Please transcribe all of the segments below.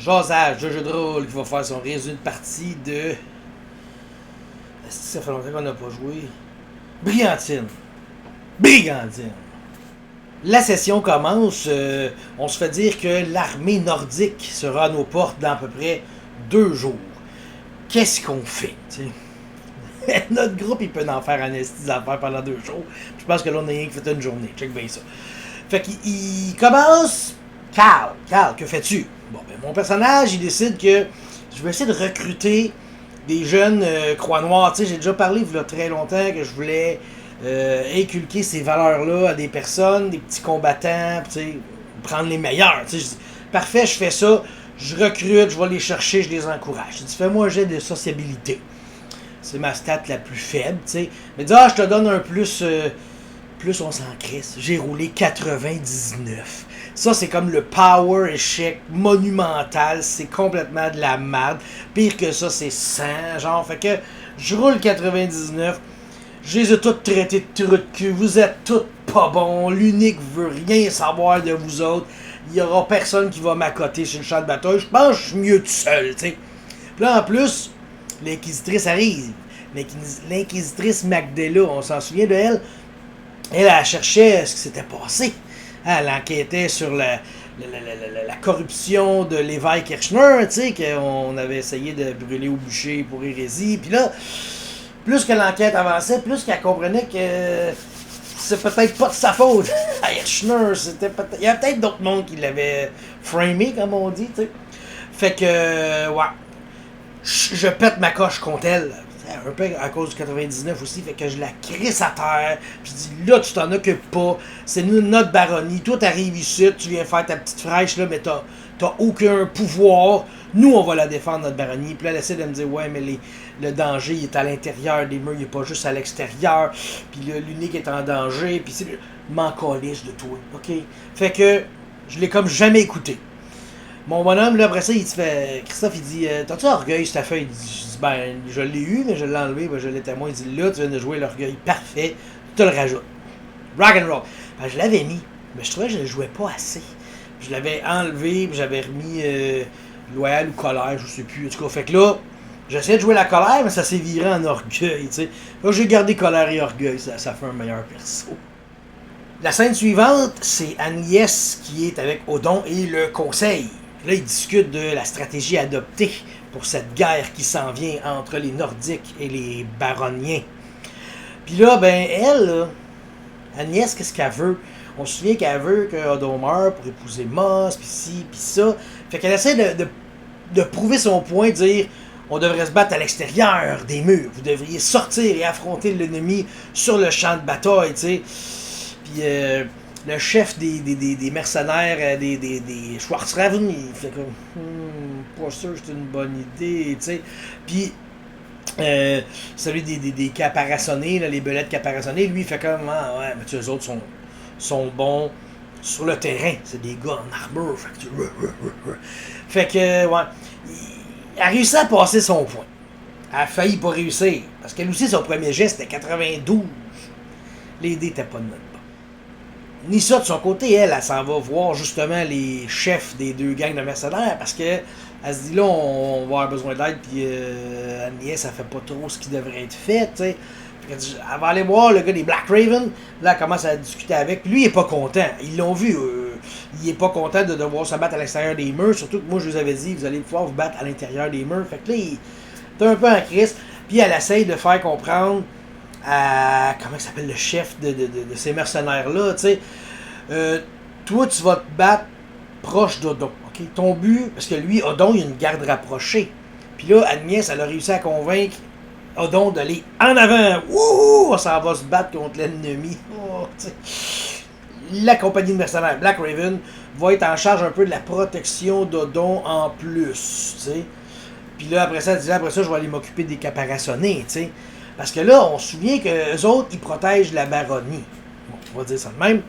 Jasage de jeu de rôle qui va faire son résumé de partie de. Ça fait longtemps qu'on n'a pas joué. Brigantine. Brigantine. La session commence. On se fait dire que l'armée nordique sera à nos portes dans à peu près 2 jours. Qu'est-ce qu'on fait, t'sais? Notre groupe, il peut en faire un esti d'affaires pendant 2 jours. Je pense que là, on a rien que fait une journée. Check bien ça. Fait qu'il commence. Carl, que fais-tu? Bon, ben, mon personnage, il décide que je vais essayer de recruter des jeunes Croix-Noirs. Tu sais, j'ai déjà parlé il y a très longtemps que je voulais inculquer ces valeurs-là à des personnes, des petits combattants, tu sais, prendre les meilleurs. Tu sais, parfait, je fais ça, je recrute, je vais les chercher, je les encourage. Je dis, fais-moi un jet de sociabilité. C'est ma stat la plus faible, tu sais. Mais dis, je te donne un plus, plus on s'en crisse. J'ai roulé 99. Ça, c'est comme le power échec monumental. C'est complètement de la merde. Pire que ça, c'est 100, genre. Fait que je roule 99. Je les ai toutes traités de trous de cul. Vous êtes toutes pas bons. L'unique veut rien savoir de vous autres. Il y aura personne qui va m'accoter sur le champ de bataille. Je pense que je suis mieux tout seul, tu sais. Puis là, en plus, l'inquisitrice arrive. L'inquisitrice Magdella, on s'en souvient de elle. Elle cherchait ce qui s'était passé. Elle enquêtait sur la corruption de l'évêque Kirchner, tu sais, qu'on avait essayé de brûler au bûcher pour hérésie. Puis là, plus que l'enquête avançait, plus qu'elle comprenait que c'est peut-être pas de sa faute. Kirchner, il y a peut-être d'autres mondes qui l'avaient framé, comme on dit, tu sais. Fait que, ouais, je pète ma coche contre elle. Un peu à cause du 99 aussi, fait que je la crisse à terre. Je dis là, tu t'en occupes pas. C'est notre baronnie. Toi, t'arrives ici, tu viens faire ta petite fraîche là, mais t'as aucun pouvoir. Nous, on va la défendre, notre baronnie. Puis là, elle essaie de me dire, ouais, mais le danger, il est à l'intérieur des murs, il est pas juste à l'extérieur. Puis l'unique est en danger. Puis c'est. M'en calisse de toi, ok? Fait que je l'ai comme jamais écouté. Mon bonhomme, là, après ça, il te fait. Christophe, il dit, t'as-tu orgueil sur ta feuille? Je dis, ben, je l'ai eu, mais je l'ai enlevé, ben, je l'ai témoin. Il dit, là, tu viens de jouer l'orgueil parfait, tu te le rajoutes. Rock'n'roll. Ben, je l'avais mis, mais je trouvais que je ne le jouais pas assez. Je l'avais enlevé, puis j'avais remis loyal ou colère, je sais plus. En tout cas, fait que là, j'essayais de jouer la colère, mais ça s'est viré en orgueil, tu sais. Là, j'ai gardé colère et orgueil, ça fait un meilleur perso. La scène suivante, c'est Agnès qui est avec Odon et le conseil. Là, ils discutent de la stratégie adoptée pour cette guerre qui s'en vient entre les Nordiques et les Baroniens. Puis là, ben, elle, là, Agnès, qu'est-ce qu'elle veut? On se souvient qu'elle veut que Odon meure pour épouser Moss, pis ci, pis ça. Fait qu'elle essaie de prouver son point, de dire on devrait se battre à l'extérieur des murs. Vous devriez sortir et affronter l'ennemi sur le champ de bataille, tu sais. Puis le chef des mercenaires, des Schwarzraven, il fait comme pas sûr que c'est une bonne idée, tu sais. Puis celui des caparaçonnés, là, les belettes caparaçonnés, lui il fait comme ah ouais, mais tu eux autres sont bons sur le terrain, c'est des gars en armure, fait que ouais, il a réussi à passer son point. Elle a failli pas réussir, parce qu'elle aussi son premier geste c'était 92. Les dés étaient pas de notre part. Ni ça de son côté, elle s'en va voir justement les chefs des 2 gangs de mercenaires parce que elle se dit là on va avoir besoin d'aide puis Agnès ça fait pas trop ce qui devrait être fait, tu sais. Elle va aller voir le gars des Black Raven, là elle commence à discuter avec, puis lui il est pas content, ils l'ont vu, il est pas content de devoir se battre à l'extérieur des murs, surtout que moi je vous avais dit vous allez pouvoir vous battre à l'intérieur des murs, fait que là il est un peu en crise, puis elle essaye de faire comprendre à comment il s'appelle le chef de ces mercenaires-là, tu sais. Toi, tu vas te battre proche d'Odon, ok? Ton but, parce que lui, Odon, il a une garde rapprochée. Puis là, Agnès, elle a réussi à convaincre Odon d'aller en avant. Wouhou! On s'en va se battre contre l'ennemi. Oh, la compagnie de mercenaires, Black Raven, va être en charge un peu de la protection d'Odon en plus, tu sais. Puis là, après ça, elle dit, après ça, je vais aller m'occuper des caparaçonnés, tu sais. Parce que là, on se souvient qu'eux autres, ils protègent la baronnie. Bon, on va dire ça de même.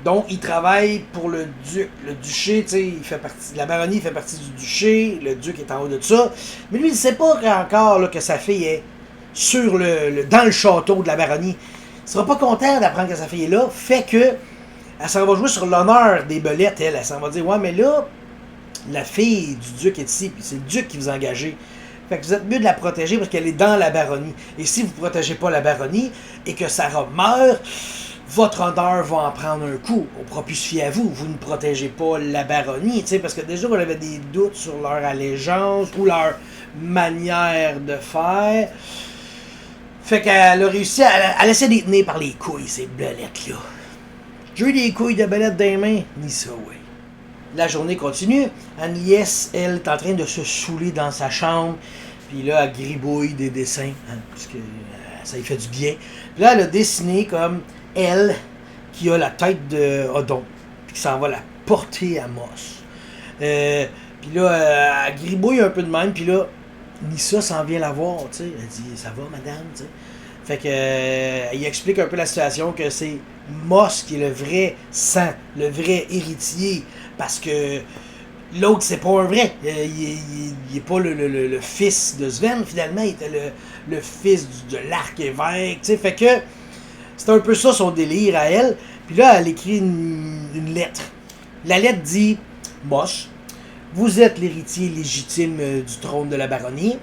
Donc, ils travaillent pour le duc. Le duché, tu sais, il fait partie. La baronnie fait partie du duché. Le duc est en haut de ça. Mais lui, il ne sait pas encore là, que sa fille est sur dans le château de la baronnie. Il ne sera pas content d'apprendre que sa fille est là. Fait que, elle s'en va jouer sur l'honneur des belettes, elle. Elle s'en va dire, ouais, mais là, la fille du duc est ici, puis c'est le duc qui vous a engagé. Fait que vous êtes mieux de la protéger parce qu'elle est dans la baronnie. Et si vous ne protégez pas la baronnie et que Sarah meurt, votre honneur va en prendre un coup. On ne pourra plus se fier à vous. Vous ne protégez pas la baronnie, parce que déjà, on avait des doutes sur leur allégeance ou leur manière de faire. Fait qu'elle a réussi à laisser les tenir par les couilles, ces belettes-là. J'ai eu des couilles de belettes dans les mains, ni ça, ouais. La journée continue. Anne-Liesse, elle, est en train de se saouler dans sa chambre. Puis là, elle gribouille des dessins, parce que ça lui fait du bien. Puis là, elle a dessiné comme elle, qui a la tête de Odon, puis qui s'en va la porter à Moss. Puis là, elle gribouille un peu de même, puis là, Nissa s'en vient la voir, tu sais. Elle dit « Ça va, madame? » tu sais. Fait que, elle explique un peu la situation, que c'est Moss qui est le vrai sang, le vrai héritier, parce que l'autre, c'est pas un vrai. Il est pas le fils de Sven, finalement, il était le fils de l'arc-évêque, tu sais. Fait que, c'est un peu ça son délire à elle. Puis là, elle écrit une lettre. La lettre dit « Moss, vous êtes l'héritier légitime du trône de la baronnie.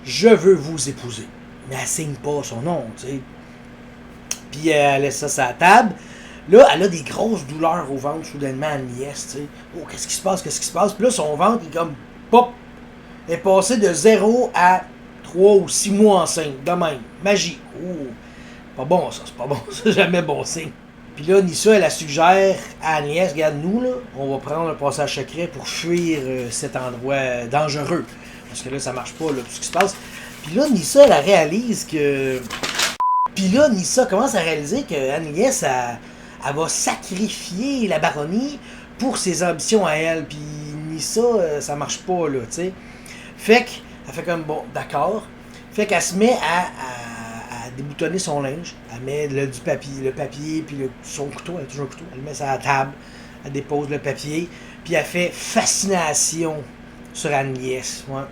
Je veux vous épouser. » Mais elle signe pas son nom, tu sais. Puis elle laisse ça sur la table. Là, elle a des grosses douleurs au ventre, soudainement, Agnès, tu sais. Oh, qu'est-ce qui se passe? Puis là, son ventre, il est comme, pop! Elle est passé de 0 à 3 ou 6 mois enceinte, de même. Magie. Oh, pas bon ça, c'est pas bon, c'est jamais bon signe. Puis là, Nissa, elle suggère à Agnès, regarde, nous, là, on va prendre un passage secret pour fuir cet endroit dangereux. Parce que là, ça marche pas, là, tout ce qui se passe. Puis là, Nissa, elle réalise que... Puis là, Nissa commence à réaliser que Agnès, elle va sacrifier la baronnie pour ses ambitions à elle. Puis Nissa, ça marche pas, là, tu sais. Fait qu'elle fait comme, bon, d'accord. Fait qu'elle se met à déboutonner son linge. Elle met du papier, le papier, puis son couteau, elle a toujours un couteau. Elle met ça à la table, elle dépose le papier, puis elle fait fascination sur Agnès. Ouais.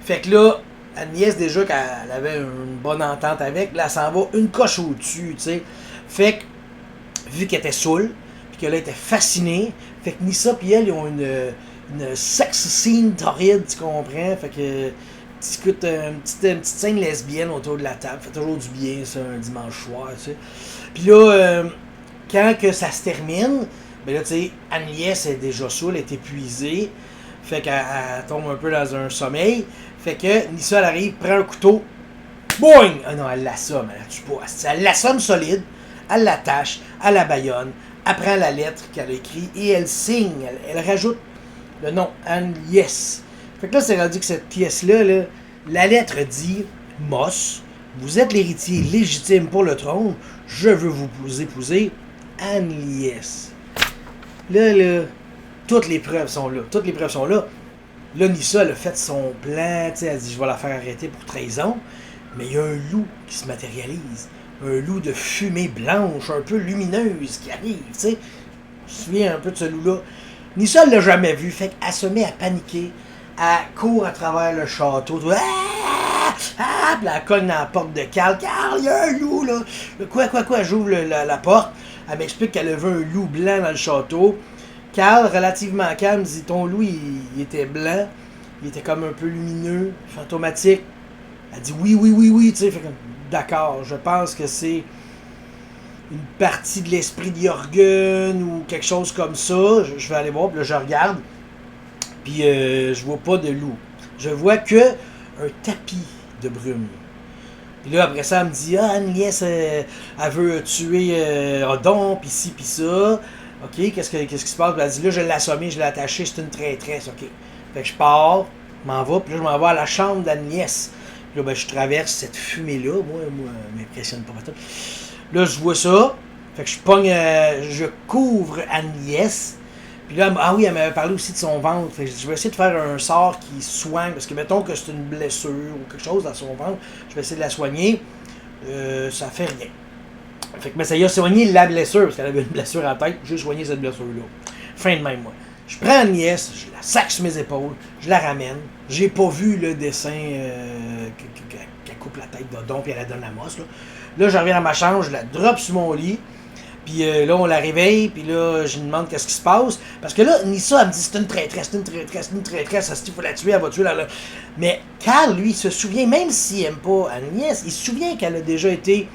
Fait que là, Agnès, déjà qu'elle avait une bonne entente avec, là, elle s'en va une coche au-dessus, tu sais. Fait que, vu qu'elle était saoule, puis qu'elle était fascinée, fait que Nissa puis elle, ils ont une sex scene torride, tu comprends? Fait que, discute une petite scène lesbienne autour de la table. Fait toujours du bien, ça, un dimanche soir, tu sais. Puis là, quand que ça se termine, ben là, tu sais, Agnès est déjà saoule, elle est épuisée. Fait qu'elle tombe un peu dans un sommeil. Fait que Nissa, elle arrive, prend un couteau, boing! Ah non, elle l'assomme, elle la tue pas. Elle l'assomme solide, elle l'attache, elle la bâillonne, elle prend la lettre qu'elle a écrite et elle signe, elle rajoute le nom Agnès. Fait que là, c'est rendu que cette pièce-là, là, la lettre dit « Moss, vous êtes l'héritier légitime pour le trône, je veux vous épouser, Agnès. » Là, toutes les preuves sont là. Là, Nissa, elle a fait son plan, tu sais, elle dit « Je vais la faire arrêter pour trahison. » Mais il y a un loup qui se matérialise. Un loup de fumée blanche, un peu lumineuse, qui arrive, tu sais. Je me souviens un peu de ce loup-là. Nissa, elle l'a jamais vu, fait qu'elle se met à paniquer. Elle court à travers le château. Puis elle cogne dans la porte de Carl. « Carl, il y a un loup, là! » Quoi? J'ouvre la porte. Elle m'explique qu'elle a vu un loup blanc dans le château. Carl, relativement calme, dit « Ton loup, il était blanc. Il était comme un peu lumineux, fantomatique. » Elle dit « Oui, tu sais. » Fait comme « D'accord, je pense que c'est une partie de l'esprit de Jürgen ou quelque chose comme ça. Je vais aller voir. » Puis là, je regarde. Puis je vois pas de loup. Je vois que un tapis de brume. Puis là, après ça, elle me dit « Ah, Agnès, elle veut tuer Odon, pis ci, pis ça. » OK, qu'est-ce qui se passe? Puis elle dit, là, je l'ai assommé, je l'ai attaché, c'est une traîtresse, OK. Fait que je pars, je m'en vais, puis là, je m'en vais à la chambre d'Agnès. Puis là, ben, je traverse cette fumée-là, moi, m'impressionne pas tout. Là, je vois ça, fait que je couvre Agnès. Puis là, elle m'avait parlé aussi de son ventre. Fait que je vais essayer de faire un sort qui soigne, parce que mettons que c'est une blessure ou quelque chose dans son ventre, je vais essayer de la soigner. Ça fait rien. Fait que ça y a soigné la blessure, parce qu'elle avait une blessure à la tête, j'ai soigné cette blessure-là. Fin de même, moi. Je prends Agnès, je la sac sur mes épaules, je la ramène. J'ai pas vu le dessin qu'elle coupe la tête d'Odon puis elle la donne à Moss. Là, je reviens dans ma chambre, je la drop sur mon lit. Puis là, on la réveille, puis là, je lui demande qu'est-ce qui se passe. Parce que là, Nissa, elle me dit c'est une traîtresse, c'est une traîtresse, c'est une traîtresse, il faut la tuer, elle va tuer la. Mais Carl, lui, il se souvient, même s'il aime pas Agnès, il se souvient qu'elle a déjà été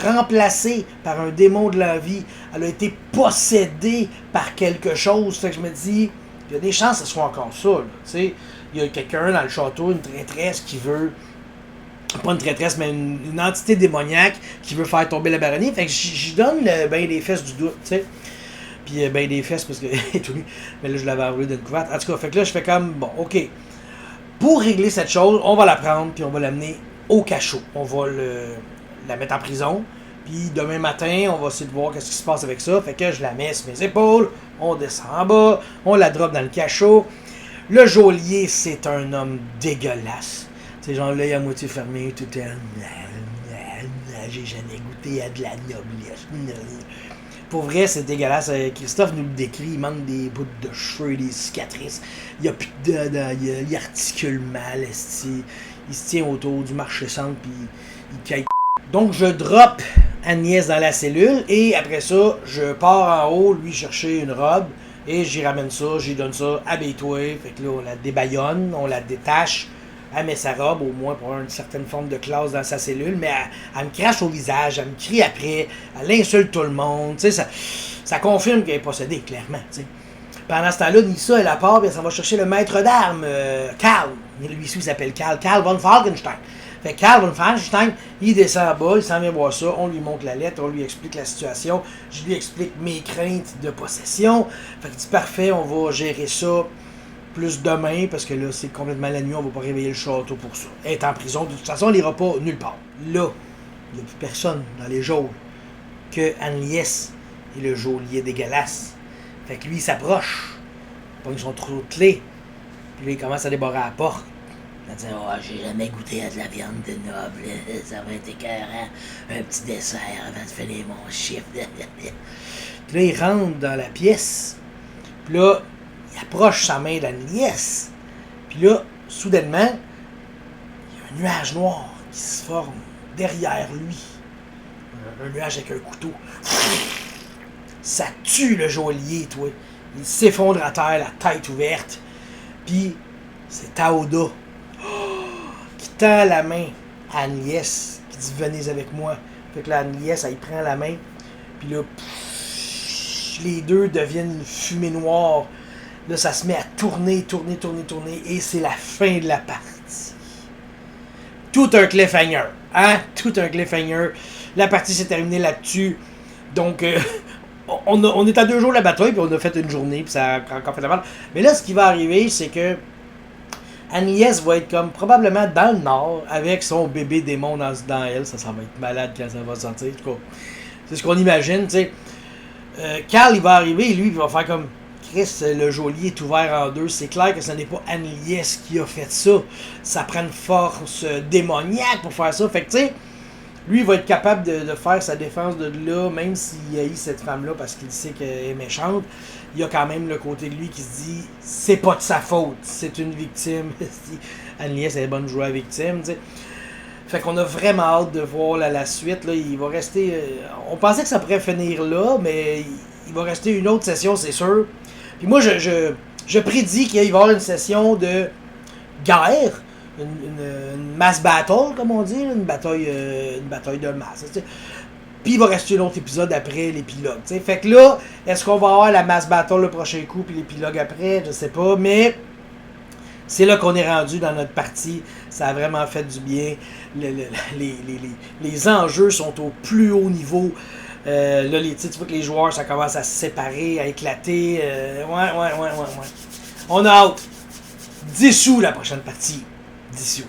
remplacée par un démon de la vie. Elle a été possédée par quelque chose. Fait que je me dis, il y a des chances que ce soit encore ça. Tu sais, il y a quelqu'un dans le château, une traîtresse qui veut. Pas une traîtresse, mais une entité démoniaque qui veut faire tomber la baronnie. Fait que j'y donne le bain des fesses du doute, tu sais. Puis bain des fesses parce que tout nu. Mais là, je l'avais enroulé d'une couverte. En tout cas, fait que là, je fais comme, bon, ok. Pour régler cette chose, on va la prendre, puis on va l'amener au cachot. On va la mettre en prison. Puis demain matin, on va essayer de voir qu'est-ce qui se passe avec ça. Fait que je la mets sur mes épaules. On descend en bas. On la drop dans le cachot. Le geôlier, c'est un homme dégueulasse. C'est genre l'œil à moitié fermé, tout est. J'ai jamais goûté à de la noblesse. Pour vrai, c'est dégueulasse. Christophe nous le décrit, il manque des bouts de cheveux, des cicatrices. Il y a plus de dedans, il articule mal, il se tient autour du marché-centre, puis il caille. Donc, je drop Agnès dans la cellule, et après ça, je pars en haut, lui chercher une robe, et j'y ramène ça, j'y donne ça, habille-toi. Fait que là, on la débaillonne, on la détache. Elle met sa robe, au moins pour avoir une certaine forme de classe dans sa cellule, mais elle me crache au visage, elle me crie après, elle insulte tout le monde, tu sais, ça confirme qu'elle est possédée, clairement, tu sais. Pendant ce temps-là, Nissa, elle a part, puis elle s'en va chercher le maître d'armes, Karl. Lui aussi, il s'appelle Karl von Falkenstein. Fait que Karl von Falkenstein, il descend en bas, il s'en vient voir ça, on lui montre la lettre, on lui explique la situation, je lui explique mes craintes de possession. Fait que dit, parfait, on va gérer ça plus demain, parce que là, c'est complètement la nuit, on va pas réveiller le château pour ça. Elle est en prison, de toute façon, elle n'ira pas nulle part. Là, il n'y a plus personne dans les geôles que Agnès et le geôlier dégueulasse. Fait que lui, il s'approche, il pogne son trou de clé, puis là, il commence à débarrer à la porte. Il dit, oh, j'ai jamais goûté à de la viande de noble, ça va être écœurant, un petit dessert avant de finir mon chiffre. Puis là, il rentre dans la pièce, puis là, il approche sa main d'Agnès. Puis là, soudainement, il y a un nuage noir qui se forme derrière lui. Un nuage avec un couteau. Ça tue le geôlier, toi. Il s'effondre à terre, la tête ouverte. Puis, c'est Théoda qui tend la main à Agnès, qui dit, venez avec moi. Fait que là, Agnès, elle prend la main. Puis là, les deux deviennent une fumée noire. Là, ça se met à tourner, et c'est la fin de la partie. Tout un cliffhanger, hein? Tout un cliffhanger. La partie s'est terminée là-dessus. Donc, on est à 2 jours de la bataille, puis on a fait une journée, puis ça a encore fait la mal. Mais là, ce qui va arriver, c'est que Agnès va être comme probablement dans le nord, avec son bébé démon dans elle. Ça va être malade quand ça va sortir. En tout cas, c'est ce qu'on imagine, tu sais. Karl, il va arriver, lui, il va faire comme... Chris, le geôlier est ouvert en deux. C'est clair que ce n'est pas Agnès qui a fait ça. Ça prend une force démoniaque pour faire ça. Fait que, tu sais, lui, il va être capable de faire sa défense de là, même s'il haït cette femme-là parce qu'il sait qu'elle est méchante. Il y a quand même le côté de lui qui se dit, c'est pas de sa faute, c'est une victime. Agnès, elle est bonne jouer à victime, tu sais. Fait qu'on a vraiment hâte de voir la suite. Là, il va rester... on pensait que ça pourrait finir là, mais il va rester une autre session, c'est sûr. Puis moi, je prédis qu'il va y avoir une session de guerre, une mass battle, comme on dit, une bataille de masse. T'sais. Puis il va rester un autre épisode après l'épilogue. T'sais. Fait que là, est-ce qu'on va avoir la mass battle le prochain coup, puis l'épilogue après? Je sais pas, mais c'est là qu'on est rendu dans notre partie. Ça a vraiment fait du bien. Les enjeux sont au plus haut niveau. Là, tu vois que les joueurs, ça commence à se séparer, à éclater. Ouais. On a hâte. Dissous la prochaine partie. Dissous.